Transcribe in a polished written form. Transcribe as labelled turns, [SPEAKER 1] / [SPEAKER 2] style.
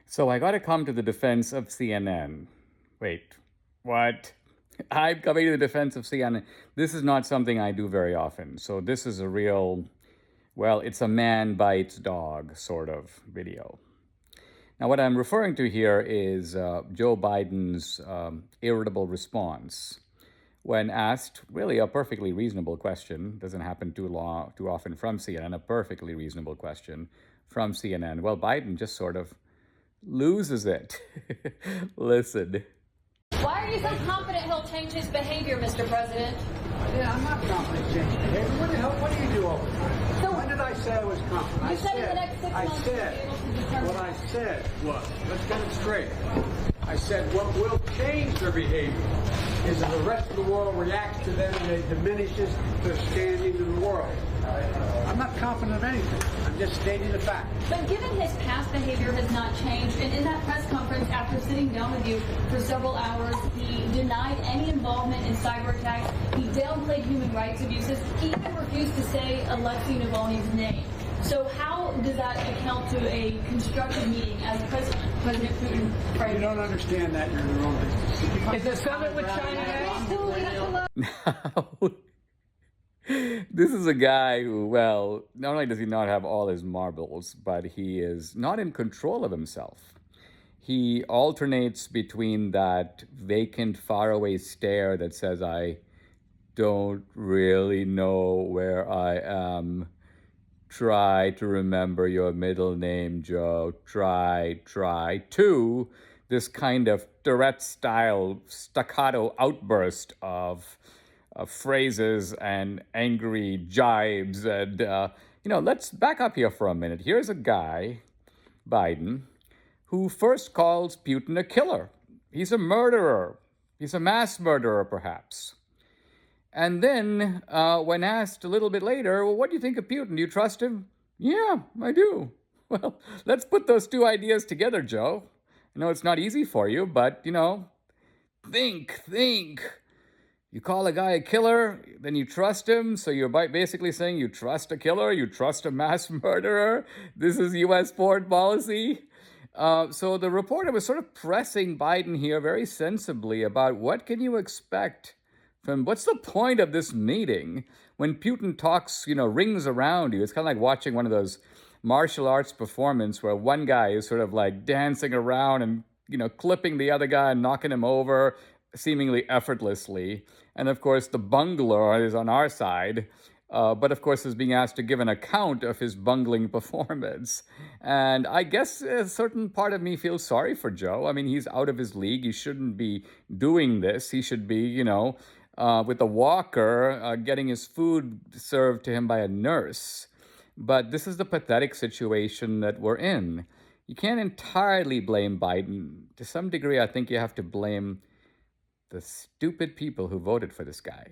[SPEAKER 1] So I got to come to the defense of CNN. Wait, what? I'm coming to the defense of CNN. This is not something I do very often. So this is a real, well, it's a man bites dog sort of video. Now, what I'm referring to here is Joe Biden's irritable response when asked really a perfectly reasonable question. Doesn't happen too often from CNN. A perfectly reasonable question from CNN. Well, Biden just sort of loses it. Listen.
[SPEAKER 2] Why are you so confident he'll change his behavior, Mr. President?
[SPEAKER 3] Yeah, I'm not confident in changing behavior. What the hell? What do you do all the time?
[SPEAKER 2] So
[SPEAKER 3] when did I say I was confident?
[SPEAKER 2] You said in the next 6 months you'll be able to determine.
[SPEAKER 3] What I said was, let's get it straight. I said what will change their behavior is if the rest of the world reacts to them and it diminishes their standing in the world. I'm not confident of anything. I'm just stating the fact.
[SPEAKER 2] But given his past behavior has not changed, and in that press conference after sitting down with you for several hours, he denied any involvement in cyber attacks. He downplayed human rights abuses. He even refused to say Alexei Navalny's name. So how does that account to a constructive meeting as President Putin framed?
[SPEAKER 3] You don't understand that. You're in the wrong business.
[SPEAKER 4] Is the summit with China
[SPEAKER 1] Now, this is a guy who, well, not only does he not have all his marbles, but he is not in control of himself. He alternates between that vacant, faraway stare that says, I don't really know where I am. Try to remember your middle name, Joe. Try, to this kind of Tourette-style staccato outburst of phrases and angry jibes. And, let's back up here for a minute. Here's a guy, Biden, who first calls Putin a killer. He's a murderer. He's a mass murderer, perhaps. And then, when asked a little bit later, well, what do you think of Putin? Do you trust him? Yeah, I do. Well, let's put those two ideas together, Joe. I know it's not easy for you, but, think. You call a guy a killer, then you trust him, so you're basically saying you trust a killer, you trust a mass murderer. This is U.S. foreign policy. So the reporter was sort of pressing Biden here very sensibly about what can you expect from what's the point of this meeting when Putin talks, rings around you. It's kind of like watching one of those martial arts performance where one guy is sort of like dancing around and, clipping the other guy and knocking him over seemingly effortlessly. And of course, the bungler is on our side, but of course is being asked to give an account of his bungling performance. And I guess a certain part of me feels sorry for Joe. I mean, he's out of his league. He shouldn't be doing this. He should be, with a walker, getting his food served to him by a nurse. But this is the pathetic situation that we're in. You can't entirely blame Biden. To some degree, I think you have to blame the stupid people who voted for this guy.